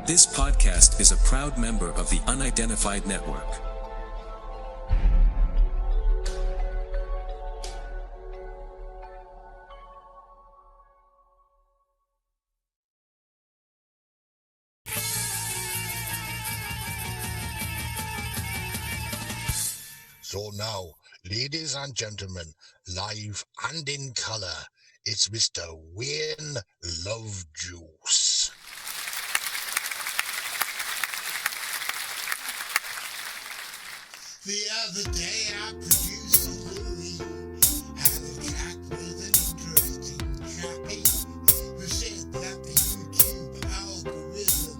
This podcast is a proud member of the Unidentified Network. So now, ladies and gentlemen, live and in colour, it's Mr. Wayne Lovejuice. The other day I produced a movie, had a chat with an interesting chappie who said that the YouTube algorithm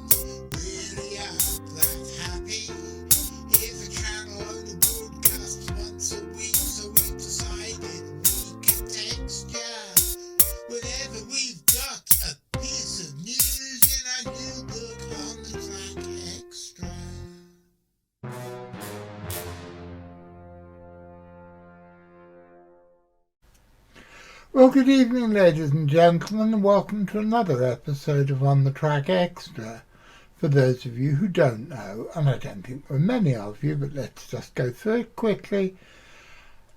really aren't that happy. If a channel only broadcasts once a week, so we decided we could texture whenever we've got a piece of news in our new book on the Track Extra. Well, good evening, ladies and gentlemen, and welcome to another episode of On the Track Extra. For those of you who don't know, and I don't think there are many of you, but let's just go through it quickly.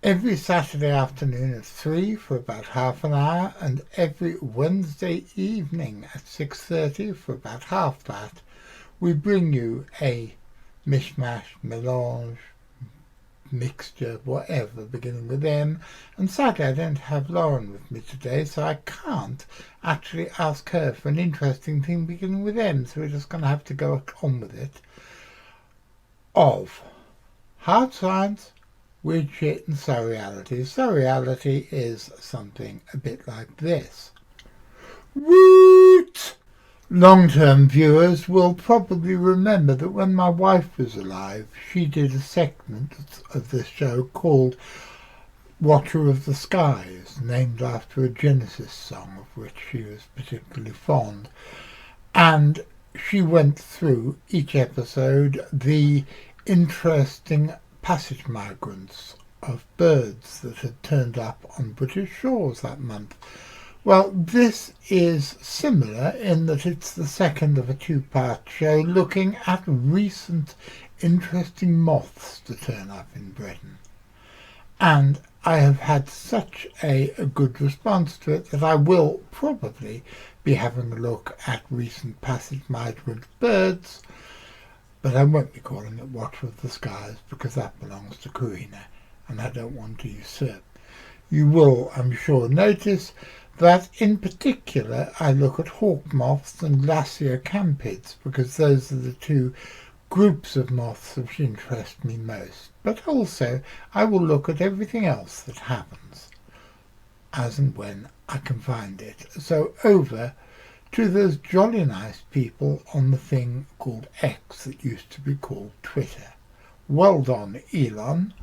Every Saturday afternoon at 3 for about half an hour, and every Wednesday evening at 6:30 for about half that, we bring you a mishmash, melange, mixture, whatever, beginning with M. And sadly I don't have Lauren with me today, so I can't actually ask her for an interesting thing beginning with M, so we're just going to have to go on with it. Of hard science, weird shit and surreality. Surreality is something a bit like this. Woot! Long-term viewers will probably remember that when my wife was alive, she did a segment of this show called Watcher of the Skies, named after a Genesis song of which she was particularly fond. And she went through each episode the interesting passage migrants of birds that had turned up on British shores that month. Well, this is similar in that it's the second of a two-part show looking at recent interesting moths to turn up in Britain. And I have had such a good response to it that I will probably be having a look at recent passage migrant birds, but I won't be calling it Watcher of the Skies because that belongs to Karina and I don't want to usurp. You will, I'm sure, notice that in particular I look at hawk moths and glacier campids because those are the two groups of moths which interest me most. But also I will look at everything else that happens as and when I can find it. So over to those jolly nice people on the thing called X that used to be called Twitter. Well done, Elon.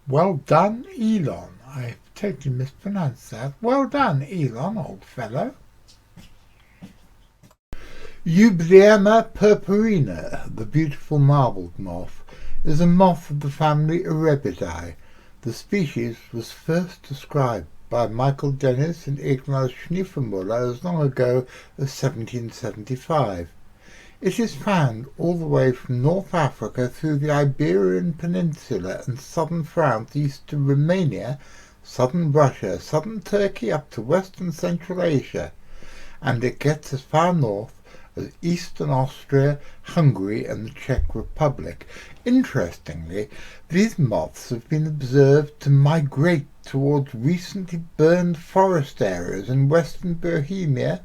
Well done, Elon. I totally mispronounced that. Well done, Elon, old fellow. Eublema purpurina, the beautiful marbled moth, is a moth of the family Erebidae. The species was first described by Michael Dennis and Ignaz Schniefenmuller as long ago as 1775. It is found all the way from North Africa through the Iberian Peninsula and southern France east to Romania, southern Russia, southern Turkey up to western Central Asia, and it gets as far north as eastern Austria, Hungary and the Czech Republic. Interestingly, these moths have been observed to migrate towards recently burned forest areas in western Bohemia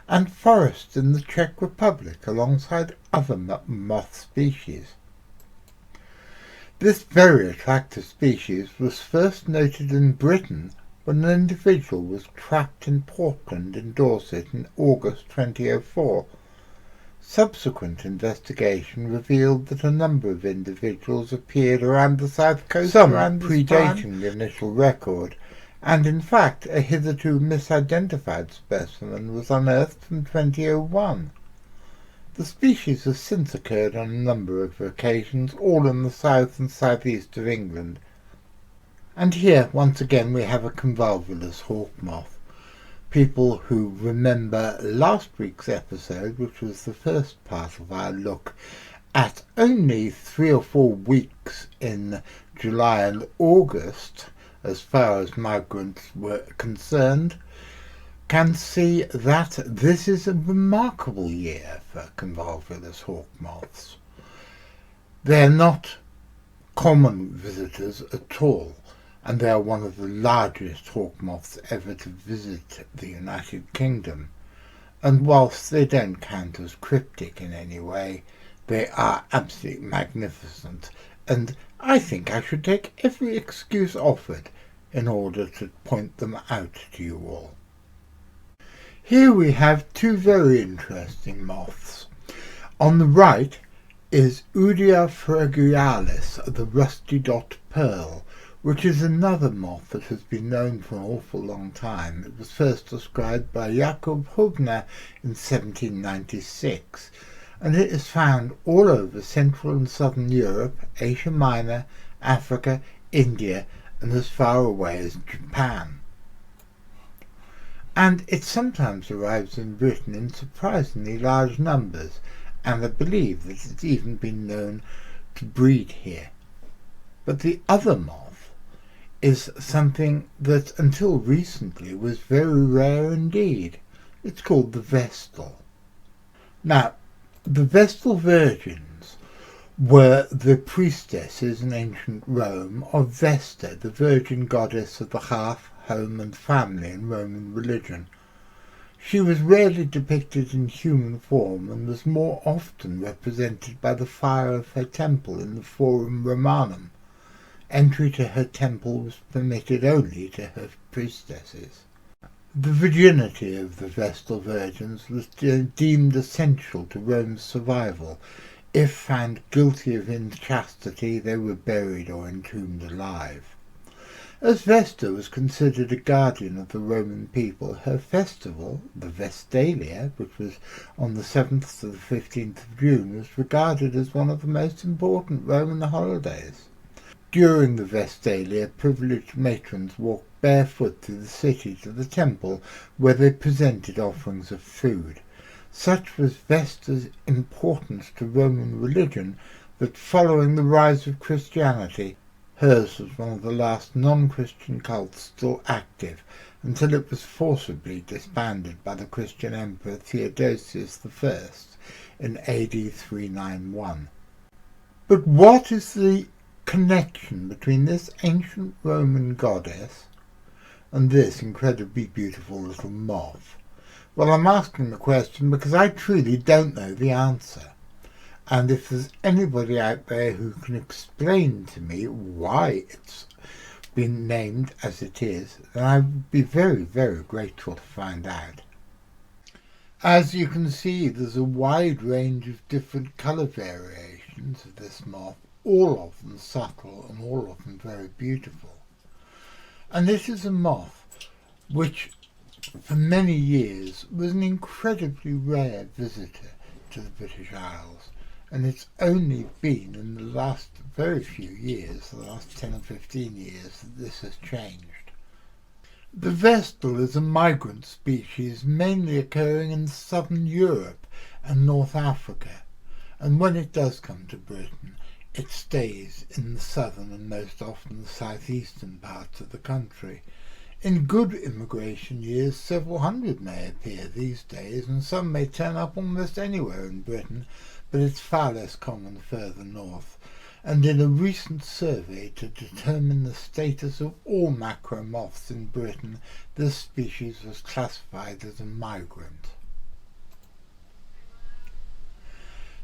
and forests in the Czech Republic alongside other moth species. This very attractive species was first noted in Britain when an individual was trapped in Portland in Dorset in August 2004. Subsequent investigation revealed that a number of individuals appeared around the south coast, some predating the initial record, and in fact a hitherto misidentified specimen was unearthed from 2001. The species has since occurred on a number of occasions, all in the south and southeast of England. And here, once again, we have a convolvulus hawk moth. People who remember last week's episode, which was the first part of our look at only 3 or 4 weeks in July and August, as far as migrants were concerned, can see that this is a remarkable year for convolvulus hawk moths. They're not common visitors at all, and they are one of the largest hawk moths ever to visit the United Kingdom. And whilst they don't count as cryptic in any way, they are absolutely magnificent, and I think I should take every excuse offered in order to point them out to you all. Here we have 2 very interesting moths. On the right is Udia fragialis, the rusty dot pearl, which is another moth that has been known for an awful long time. It was first described by Jakob Hübner in 1796, and it is found all over Central and Southern Europe, Asia Minor, Africa, India, and as far away as Japan. And it sometimes arrives in Britain in surprisingly large numbers, and I believe that it's even been known to breed here. But the other moth is something that until recently was very rare indeed. It's called the vestal. Now, the vestal virgins were the priestesses in ancient Rome of Vesta, the virgin goddess of the hearth, home and family in Roman religion. She was rarely depicted in human form and was more often represented by the fire of her temple in the Forum Romanum. Entry to her temple was permitted only to her priestesses. The virginity of the Vestal virgins was deemed essential to Rome's survival. If found guilty of inchastity, they were buried or entombed alive. As Vesta was considered a guardian of the Roman people, her festival, the Vestalia, which was on the 7th to the 15th of June, was regarded as one of the most important Roman holidays. During the Vestalia, privileged matrons walked barefoot through the city to the temple, where they presented offerings of food. Such was Vesta's importance to Roman religion that following the rise of Christianity, hers was one of the last non-Christian cults still active, until it was forcibly disbanded by the Christian Emperor Theodosius I in AD 391. But what is the connection between this ancient Roman goddess and this incredibly beautiful little moth? Well, I'm asking the question because I truly don't know the answer. And if there's anybody out there who can explain to me why it's been named as it is, then I would be very, very grateful to find out. As you can see, there's a wide range of different colour variations of this moth, all of them subtle and all of them very beautiful. And this is a moth which for many years was an incredibly rare visitor to the British Isles. And it's only been in the last very few years, the last 10 or 15 years, that this has changed. The vestal is a migrant species mainly occurring in southern Europe and North Africa, and when it does come to Britain, it stays in the southern and most often the southeastern parts of the country. In good immigration years, several hundred may appear these days, and some may turn up almost anywhere in Britain, but it's far less common further north, and in a recent survey to determine the status of all macro moths in Britain, this species was classified as a migrant.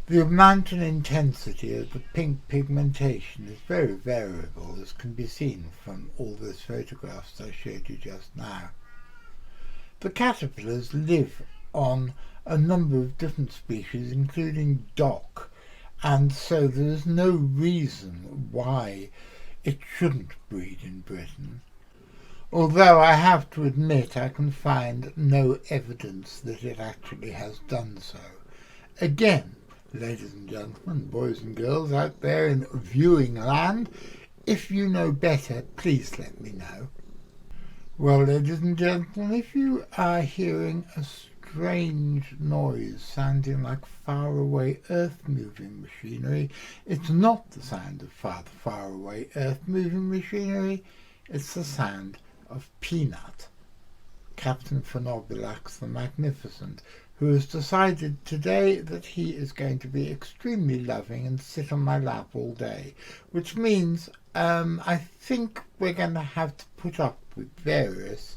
The amount and intensity of the pink pigmentation is very variable, as can be seen from all those photographs I showed you just now. The caterpillars live on a number of different species, including dock, and so there is no reason why it shouldn't breed in Britain, although I have to admit I can find no evidence that it actually has done so. Again, ladies and gentlemen, boys and girls out there in viewing land, if you know better, please let me know. Well, ladies and gentlemen, if you are hearing a strange noise sounding like faraway earth-moving machinery, it's not the sound of faraway earth-moving machinery, it's the sound of Peanut, Captain Phonobulax the Magnificent, who has decided today that he is going to be extremely loving and sit on my lap all day, which means I think we're going to have to put up with various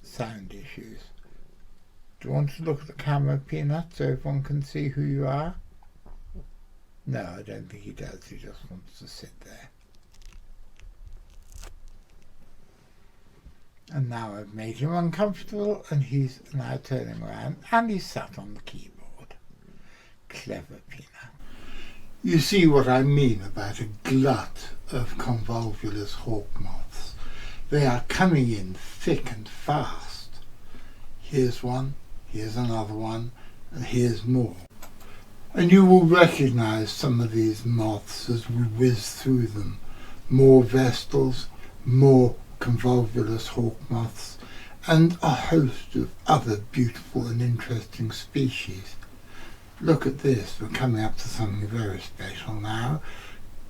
sound issues. Do you want to look at the camera, Peanut, so everyone can see who you are? No, I don't think he does. He just wants to sit there. And now I've made him uncomfortable, and he's now turning around, and he's sat on the keyboard. Clever Peanut. You see what I mean about a glut of convolvulus hawk moths. They are coming in thick and fast. Here's one, here's another one, and here's more. And you will recognise some of these moths as we whiz through them. More vestals, more convolvulus hawk moths, and a host of other beautiful and interesting species. Look at this, we're coming up to something very special now.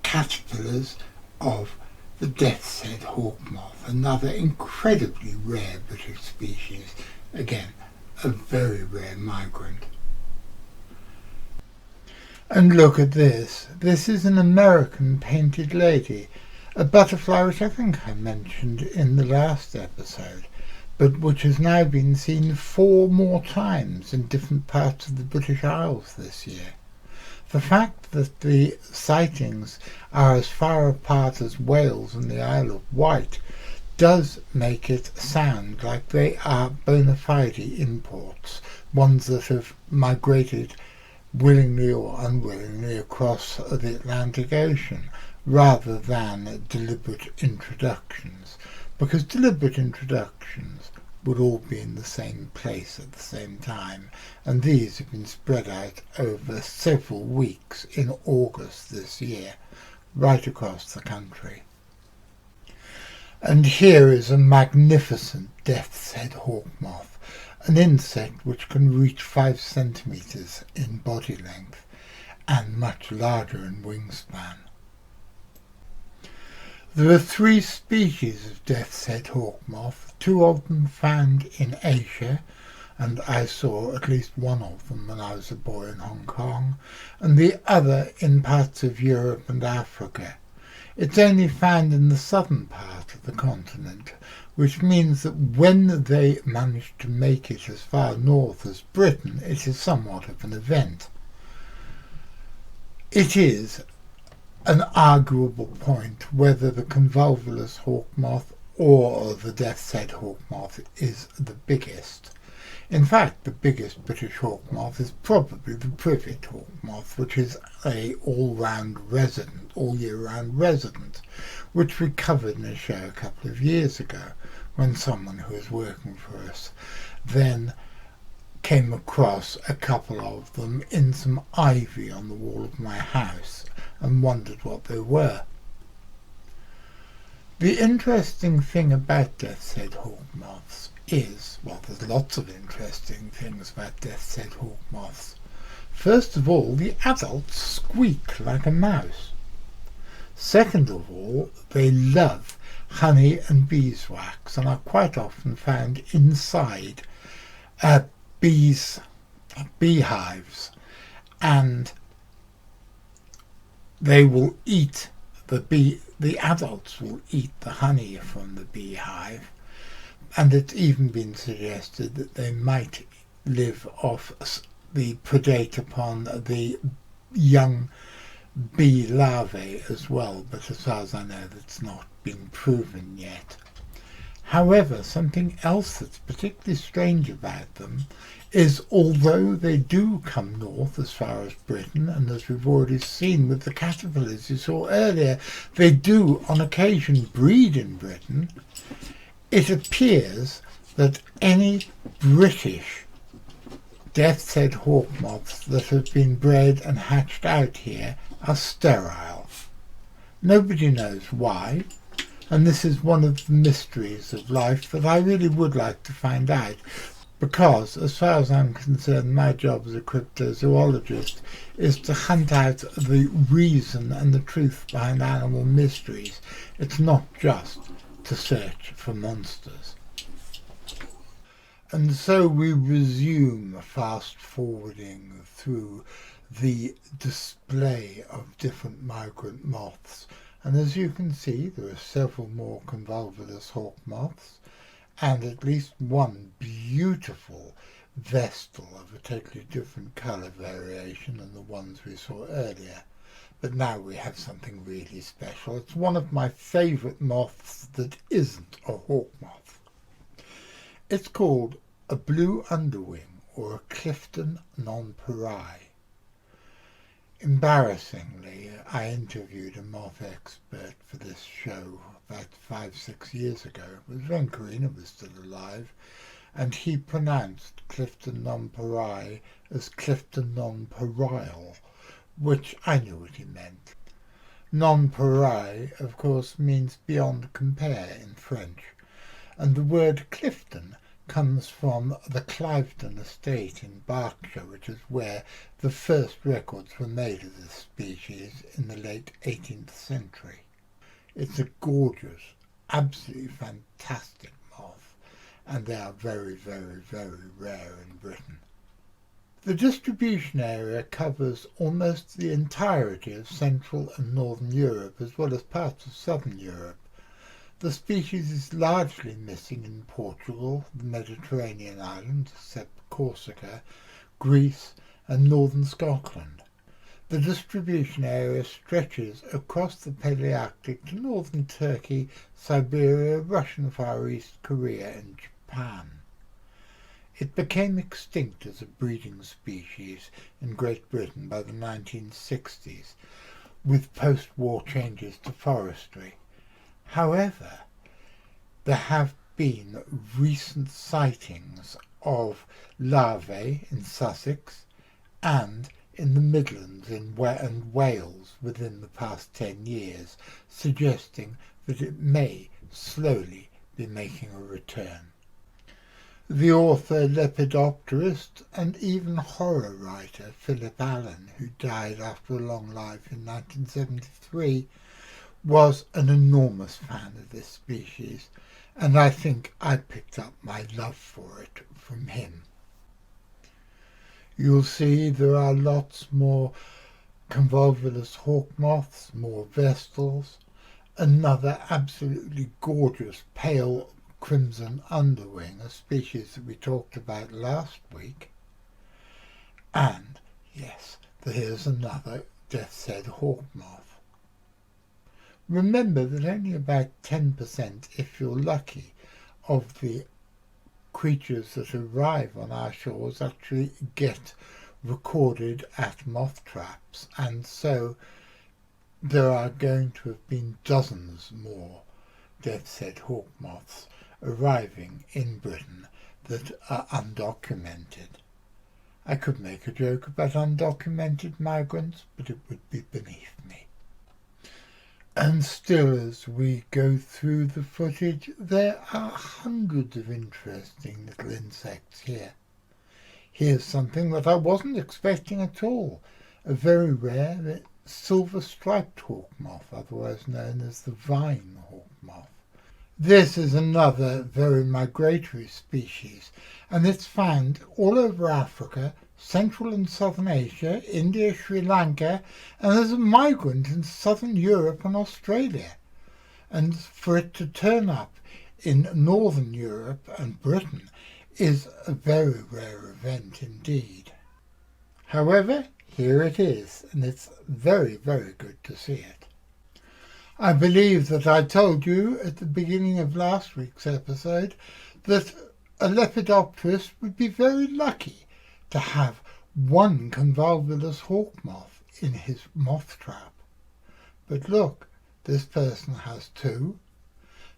Caterpillars of the death's head hawk moth, another incredibly rare British species. Again, a very rare migrant. And look at this. This is an American painted lady, a butterfly which I think I mentioned in the last episode, but which has now been seen 4 more times in different parts of the British Isles this year. The fact that the sightings are as far apart as Wales and the Isle of Wight does make it sound like they are bona fide imports, ones that have migrated willingly or unwillingly across the Atlantic Ocean, rather than deliberate introductions, because deliberate introductions would all be in the same place at the same time, and these have been spread out over several weeks in August this year, right across the country. And here is a magnificent death's head hawk moth, an insect which can reach 5 centimetres in body length and much larger in wingspan. There are 3 species of death's head hawk moth, 2 of them found in Asia, and I saw at least one of them when I was a boy in Hong Kong, and the other in parts of Europe and Africa. It's only found in the southern part of the continent, which means that when they manage to make it as far north as Britain, it is somewhat of an event. It is an arguable point whether the convolvulus hawk moth or the death's head hawk moth is the biggest. In fact, the biggest British hawk moth is probably the privet hawk moth, which is a all-year-round resident, which we covered in a show a couple of years ago, when someone who was working for us then came across a couple of them in some ivy on the wall of my house and wondered what they were. The interesting thing about death's head hawk moths is, well, there's lots of interesting things about death's head hawk moths. First of all, the adults squeak like a mouse. Second of all, they love honey and beeswax and are quite often found inside beehives, and they will eat the adults will eat the honey from the beehive, and it's even been suggested that they might live off predate upon the young bee larvae as well, but as far as I know, that's not been proven yet. However, something else that's particularly strange about them is, although they do come north as far as Britain, and as we've already seen with the caterpillars you saw earlier, they do on occasion breed in Britain, it appears that any British death's head hawk moths that have been bred and hatched out here are sterile. Nobody knows why. And this is one of the mysteries of life that I really would like to find out, because as far as I'm concerned, my job as a cryptozoologist is to hunt out the reason and the truth behind animal mysteries. It's not just to search for monsters. And so we resume fast forwarding through the display of different migrant moths. And as you can see, there are several more convolvulus hawk moths, and at least one beautiful vestal of a totally different colour variation than the ones we saw earlier. But now we have something really special. It's one of my favourite moths that isn't a hawk moth. It's called a blue underwing, or a Clifton nonpareil. Embarrassingly, I interviewed a moth expert for this show about 5-6 years ago. It was when Karina was still alive, and he pronounced Clifton nonpareil as Clifton nonpareil, which I knew what he meant. Nonpareil, of course, means beyond compare in French, and the word Clifton comes from the Clifton estate in Berkshire, which is where the first records were made of this species in the late 18th century. It's a gorgeous, absolutely fantastic moth, and they are very, very, very rare in Britain. The distribution area covers almost the entirety of Central and Northern Europe, as well as parts of Southern Europe. The species is largely missing in Portugal, the Mediterranean islands, except Corsica, Greece, and northern Scotland. The distribution area stretches across the Palearctic to northern Turkey, Siberia, Russian Far East, Korea, and Japan. It became extinct as a breeding species in Great Britain by the 1960s, with post-war changes to forestry. However, there have been recent sightings of larvae in Sussex and in the Midlands and Wales within the past 10 years, suggesting that it may slowly be making a return. The author, lepidopterist, and even horror writer Philip Allen, who died after a long life in 1973, was an enormous fan of this species, and I think I picked up my love for it from him. You'll see there are lots more convolvulus hawk moths, more vestals, another absolutely gorgeous pale crimson underwing, a species that we talked about last week, and yes, here's another death's head hawk moth. Remember that only about 10%, if you're lucky, of the creatures that arrive on our shores actually get recorded at moth traps, and so there are going to have been dozens more death's head hawk moths arriving in Britain that are undocumented. I could make a joke about undocumented migrants, but it would be beneath me. And still, as we go through the footage, there are hundreds of interesting little insects here. Here's something that I wasn't expecting at all, a very rare silver-striped hawk moth, otherwise known as the vine hawk moth. This is another very migratory species, and it's found all over Africa, Central and Southern Asia, India, Sri Lanka, and as a migrant in Southern Europe and Australia. And for it to turn up in Northern Europe and Britain is a very rare event indeed. However, here it is, and it's very, very good to see it. I believe that I told you at the beginning of last week's episode that a lepidopterist would be very lucky to have one convolvulus hawk moth in his moth trap. But look, this person has 2,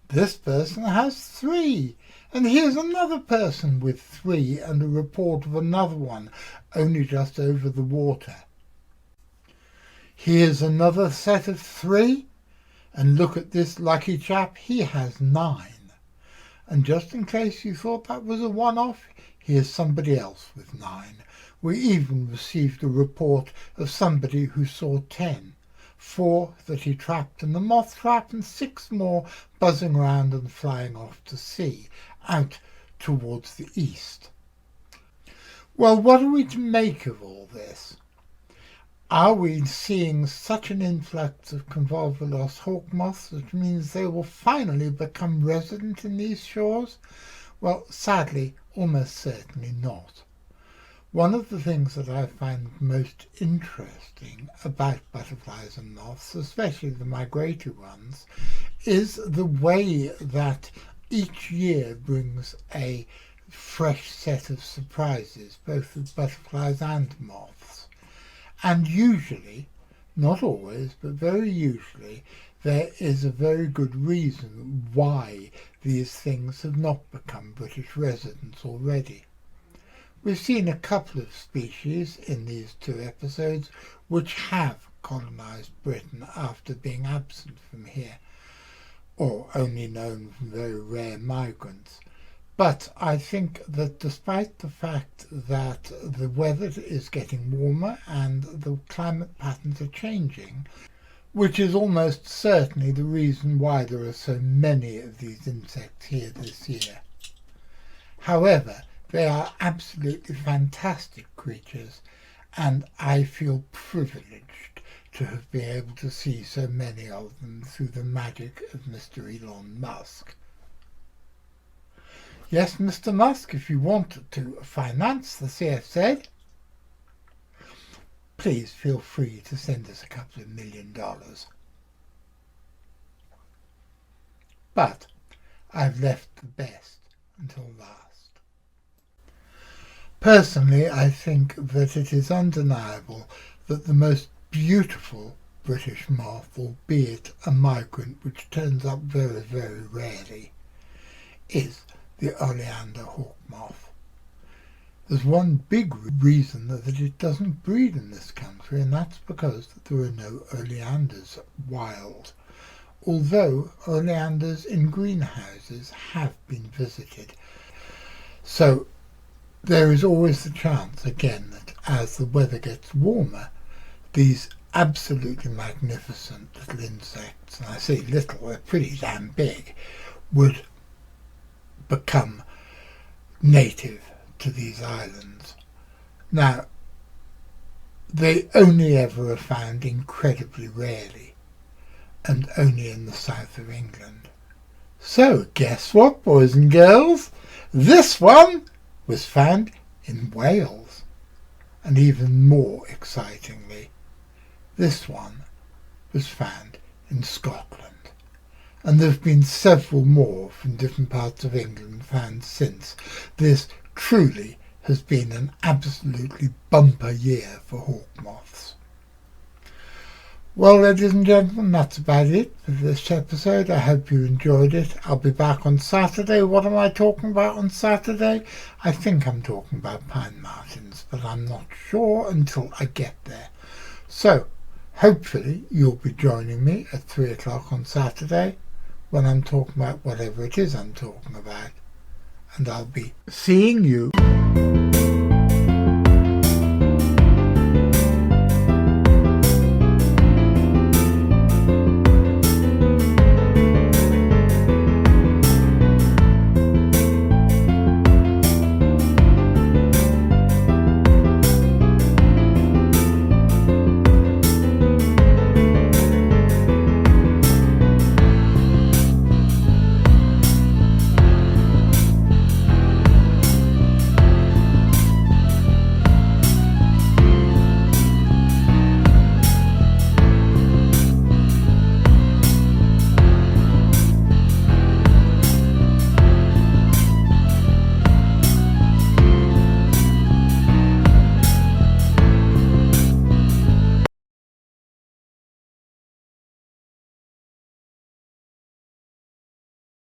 this person has 3, and here's another person with 3 and a report of another one only just over the water. Here's another set of 3, And look at this lucky chap, he has 9. And just in case you thought that was a one-off, here's somebody else with 9. We even received a report of somebody who saw 10. 4 that he trapped in the moth trap, and 6 more buzzing around and flying off to sea, out towards the east. Well, what are we to make of all this? Are we seeing such an influx of convolvulus hawk moths which means they will finally become resident in these shores? Well, sadly, almost certainly not. One of the things that I find most interesting about butterflies and moths, especially the migratory ones, is the way that each year brings a fresh set of surprises, both with butterflies and moths. And usually, not always, but very usually, there is a very good reason why these things have not become British residents already. We've seen a couple of species in these 2 episodes which have colonised Britain after being absent from here, or only known from very rare migrants. But I think that despite the fact that the weather is getting warmer and the climate patterns are changing, which is almost certainly the reason why there are so many of these insects here this year. However, they are absolutely fantastic creatures, and I feel privileged to have been able to see so many of them through the magic of Mr. Elon Musk. Yes, Mr. Musk, if you want to finance the CFZ, please feel free to send us a couple of $1 million. But I've left the best until last. Personally, I think that it is undeniable that the most beautiful British moth, albeit a migrant which turns up very, very rarely, is the oleander hawk moth. There's one big reason that it doesn't breed in this country, and that's because there are no oleanders wild, although oleanders in greenhouses have been visited. So there is always the chance, again, that as the weather gets warmer, these absolutely magnificent little insects, and I say little, they're pretty damn big, would become native to these islands. Now, they only ever are found incredibly rarely, and only in the south of England. So, guess what, boys and girls? This one was found in Wales. And even more excitingly, this one was found in Scotland. And there have been several more from different parts of England found since. This truly has been an absolutely bumper year for hawk moths. Well, ladies and gentlemen, that's about it for this episode. I hope you enjoyed it. I'll be back on Saturday. What am I talking about on Saturday? I think I'm talking about pine martins, but I'm not sure until I get there. So, hopefully you'll be joining me at 3 o'clock on Saturday, when I'm talking about whatever it is I'm talking about. And I'll be seeing you.